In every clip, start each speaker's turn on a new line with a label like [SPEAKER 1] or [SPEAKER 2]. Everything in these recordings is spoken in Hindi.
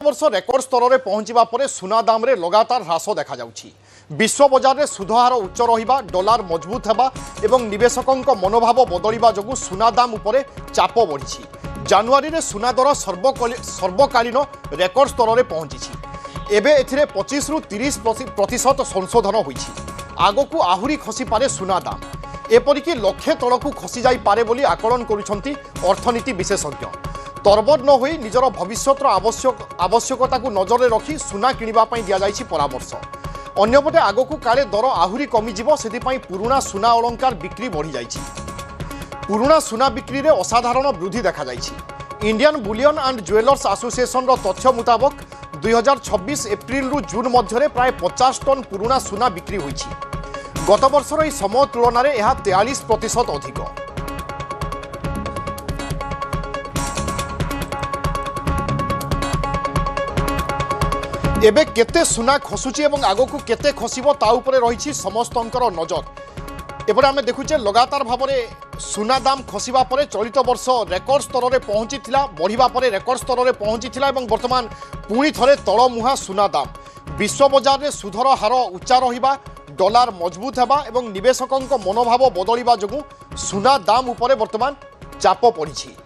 [SPEAKER 1] वर्ष रेकर्ड स्तर में पहुंचा पर सुना दाम रे लगातार ह्रास देखा जाउछि। विश्व बजार में सुधहार उच्च रहिबा, डॉलर मजबूत हेबा एवं निवेशकों मनोभाव बदलिबा जोगु सुना दाम उपरे चाप बढ़ी। जानुआरी रे सुना दर सर्वकालीन रेकर्ड स्तर में पहुंची। एबे एथिरे 25 रु 30% संशोधन होइछि। आगकू आहुरी खसी पारे सुना दाम, एपरिकी लक्षे तलकू खसी जाई पारे बोली आकलन करुछंती अर्थनीति विशेषज्ञ। तरबद न होई निजर भविष्यतर आवश्यकता को नजर रखी सुना किनिबा पई दिया जाइछि परामर्श। अन्यपटे आगकू काले दर आहुरी कमिजिबो, सेथिपाई पुरुणा सुना अलंकार बिक्री बढ़ी जाइछि। पुरुणा सुना बिक्री रे असाधारण वृद्धि देखा जाइछि। Indian bullion and jewellers association रो तथ्य मुताबक 2026 एप्रिल रु जून मध्य प्राय 50 टन पुरुणा सुना बिक्री होइछि। गत वर्षर एही समय तुलन में यह 43% अधिक। एबे केते सुना खसुची एवं आगकू केते खसिबो ता उपरे रहिछि समस्तंकर नजर। एपरे आमे देखुचे लगातार भाव में सुना दाम खसिबा परे चलित वर्ष रेकर्ड स्तर में पहुंची, बढ़िबा परे रेकर्ड स्तर में पहुंची एवं वर्तमान पुणी थरे तलमुहा सुना दाम। विश्व बजार में सुधर हार उच्चा रहिबा, डॉलर मजबूत हेबा एवं निवेशकों मनोभाव बदलिबा जोगु सुना दाम उपरे वर्तमान चाप पड़िछि।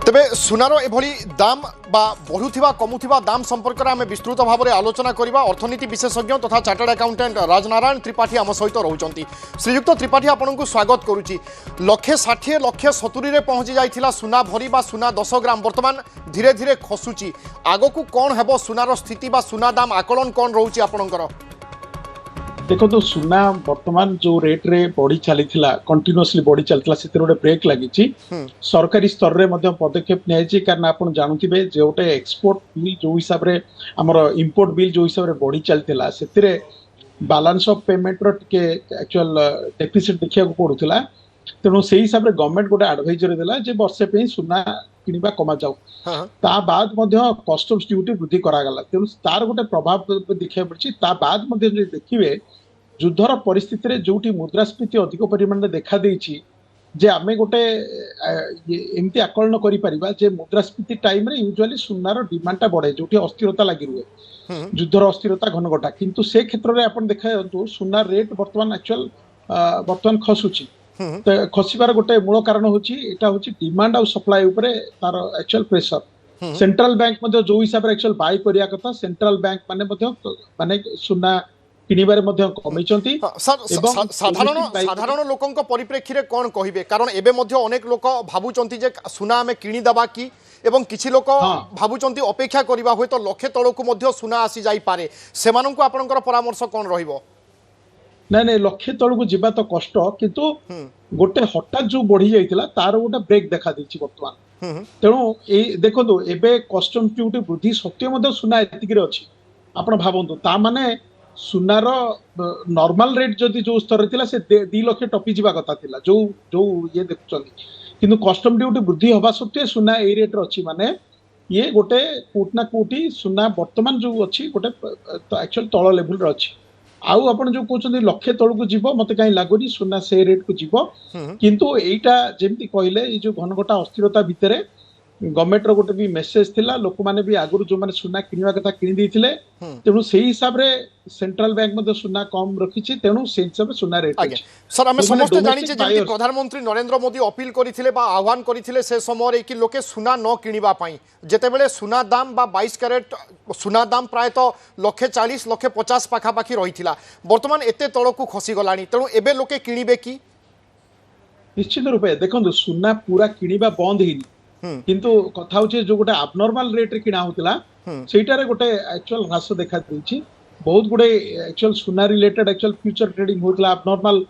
[SPEAKER 1] तेबे सुनार एभली दाम बा बढ़ुथिबा कमुथिबा दाम संपर्क में आम विस्तृत भाव में आलोचना करबा। अर्थनीति विशेषज्ञ तथा चार्टर्ड अकाउंटेंट राजनारायण त्रिपाठी आम सहित रहउचंती। श्रीयुक्त त्रिपाठी आपनकु स्वागत करुछि। 160 170 रे पहुंची जाइथिला सुना भरी बा सुना 10 ग्राम, वर्तमान धीरे धीरे खसुची। आगकू कोन हेबो सुनार स्थिति बा सुना दाम आकलन कोन रहउछि आपनकर?
[SPEAKER 2] देखो तो सुना वर्तमान जो रेट रे बढ़ी चली कंटिन्यूअसली बढ़ी चलता से ब्रेक लगी। सरकारी स्तर रे पदक्षेप नि कारण आप जानते जो गोटे एक्सपोर्ट बिल जो हिसाब रे हमर इंपोर्ट बिल जो हिसाब रे बढ़ी चलता से बैलेंस ऑफ पेमेंट रो टिके एक्चुअल डेफिसिट देखा पड़ूला। तेणु से हिसाब रे गवर्नमेंट गोटे एडवाइजरी देला जे वर्षे पे सुना किनिबा कमा जाऊ। ता बाद कस्टम्स ड्यूटी वृद्धि करागला। तेणु तार गोटे प्रभाव देखा पड़ी। ता बाद देखिए युद्धर परिस्थिति रे जोटी मुद्रास्फीति अधिक परिमाण में देखा देछि जे आमे गोटे एमती आकलन करि परिबा जे मुद्रास्फीति टाइम रे यूजुअली सुनार डिमांडटा बढ़े जोटी अस्थिरता लागि रुए, युद्धर अस्थिरता घनघटा। किंतु से क्षेत्र रे आपण देखा सुना रेट वर्तमान खसुची। तो खसिबार गोटे मूल कारण होची एटा होची डिमांड और सप्लाई उपरे तार एक्चुअल प्रेशर। सेंट्रल बैंक मध्ये जो हिसाब रे एक्चुअल बाय करिया कथा सेंट्रल बैंक माने सुना किनिबारे मध्ये कमिचंती।
[SPEAKER 1] साधारण लोकंक परिप्रेक्षी रे कोन कहिबे? कारण एबे मध्ये अनेक लोक भाबुचंती जे सुना आमे किनि दबा की, एवं किछि लोक भाबुचंती अपेक्षा करिबा होय तो लक्षे तळकू मध्ये सुना आसी जाई पारे। सेमानंकु आपनकर परामर्श कोन रहिबो?
[SPEAKER 2] नहीं लक्षे तलू जीवा तो कष्ट, किंतु गोटे हठात जो बढ़ी जाइतिला तार गोटे ब्रेक देखा देछि वर्तमान। तेणु ए देखो एबे कस्टम ड्यूटी वृद्धि सत्य सुना एतिक अच्छी। आपण भावतु ता माने सुनार नॉर्मल रेट जदि जो स्तर थिला से 2 लाख टपी जीवा कथा थिला जो जो ये देखुचंदी। किंतु कस्टम ड्यूटी वृद्धि हवा सत्वे सुना ए रेट अच्छी माने ये गोटे कोटना कोटी सुना वर्तमान जो अच्छी गोटे एक्चुअल तळ लेवल रे अच्छी। आउ आपण जो कहते लक्षे तलू जीव मत कहीं लगुनि सुना से रेट को जीव। किंतु एटा जेमती कहले जो घनघटा अस्थिरता भितर गवर्नमेंट रो गोटे भी मेसेज थिला, लोक माने भी आगुरु जो माने सुना किनिवा कथा किनि दैथिले। तेणु से हिसाब रे सेंट्रल बैंक मध्ये सुना कम रखिछि। तेणु से हिसाब रे सुना रेट अछि।
[SPEAKER 1] सर हमें समस्त जानि जे जेमती प्रधानमंत्री नरेंद्र मोदी अपील करिथिले बा आह्वान करिथिले से समय रे कि लोके सुना न किनिबा पई, जेते बेले सुना दाम बा 22 कैरेट सुना दाम प्राय तो 140 150 पाखा पाखी रहिथिला, वर्तमान एते तळकू खसी गलानी। तेणु एबे लोके किनिबे की?
[SPEAKER 2] निश्चित रूपे देखो सुना पूरा किनिबा बंद हिनी, किंतु कथा होचे जो गोटे एबनॉर्मल रेट रे किना होतिला सेटारे गोटे एक्चुअल ह्रास देखा देछि। बहुत गुडे एक्चुअल सुना रिलेटेड एक्चुअल फ्यूचर ट्रेडिंग होतिला, एबनॉर्मल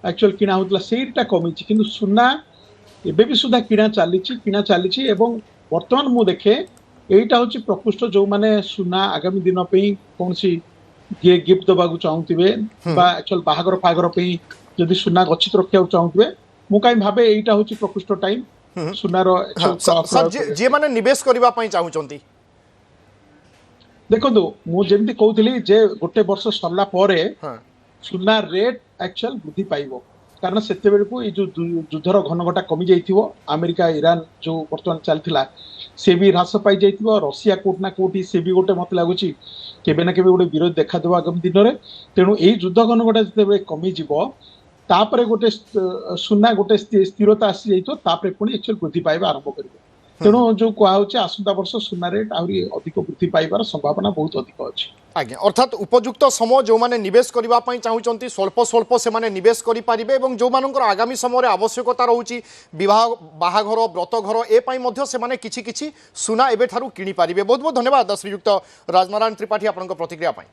[SPEAKER 2] एक्चुअल किना होतिला सेटा कमिछि। किंतु सुना एबे भी सुधा किना चालिछि एवं वर्तमान मु देखे एटा होछि प्रकृष्ट जो माने सुना आगामी दिन पे कोनसी गिफ्ट दबाकू चाहूथिबे बा एक्चुअल बाहागर फागर पे जदि सुना गच्छित रखिया चाहूथिबे मु काई भाबे एटा होछि प्रकृष्ट टाइम सुनार
[SPEAKER 1] जे माने निवेश करबा पई चाहूचंती।
[SPEAKER 2] देखो मु जेमती कहउथली जे गोटे वर्ष सरला परे सुना रेट एक्चुअल वृद्धि पाइबो। କାରଣ ସେତେବେଳକୁ ଏଇ ଯୋଉ ଯୁଦ୍ଧର ଘନଘଟା କମି ଯାଇଥିବ, ଆମେରିକା ଇରାନ ଯୋଉ ବର୍ତ୍ତମାନ ଚାଲିଥିଲା ସେ ବି ହ୍ରାସ ପାଇଯାଇଥିବ, ରଷିଆ କୋଉଠି ନା କୋଉଠି ସେ ବି ଗୋଟେ ମତେ ଲାଗୁଛି କେବେ ନା କେବେ ଗୋଟେ ବିରୋଧ ଦେଖାଦେବ ଆଗାମୀ ଦିନରେ। ତେଣୁ ଏଇ ଯୁଦ୍ଧ ଘନଘଟା ଯେତେବେଳେ କମିଯିବ ତାପରେ ଗୋଟେ ସୁନା ଗୋଟେ ସ୍ଥିରତା ଆସିଯାଇଥିବ, ତାପରେ ପୁଣି ଏକ୍ଚୁଆଲି ବୃଦ୍ଧି ପାଇବା ଆରମ୍ଭ କରିବ। ତେଣୁ ଯୋଉ କୁହାହଉଛି ଆସନ୍ତା ବର୍ଷ ସୁନା ରେଟ୍ ଆହୁରି ଅଧିକ ବୃଦ୍ଧି ପାଇବାର ସମ୍ଭାବନା ବହୁତ ଅଧିକ ଅଛି।
[SPEAKER 1] आज्ञा अर्थात उपयुक्त समय जो माने निवेश करने चाहूँगी स्वल्प स्वल्प से माने निवेश करें और जो मानकर आगामी समय आवश्यकता रोचे विवाह बाहाघर व्रतघर ए से माने किछि किछि सुना एबे ठारू किनी पारिबे। बहुत बहुत धन्यवाद श्रीयुक्त राजनारायण त्रिपाठी आपनक प्रतिक्रिया पाई।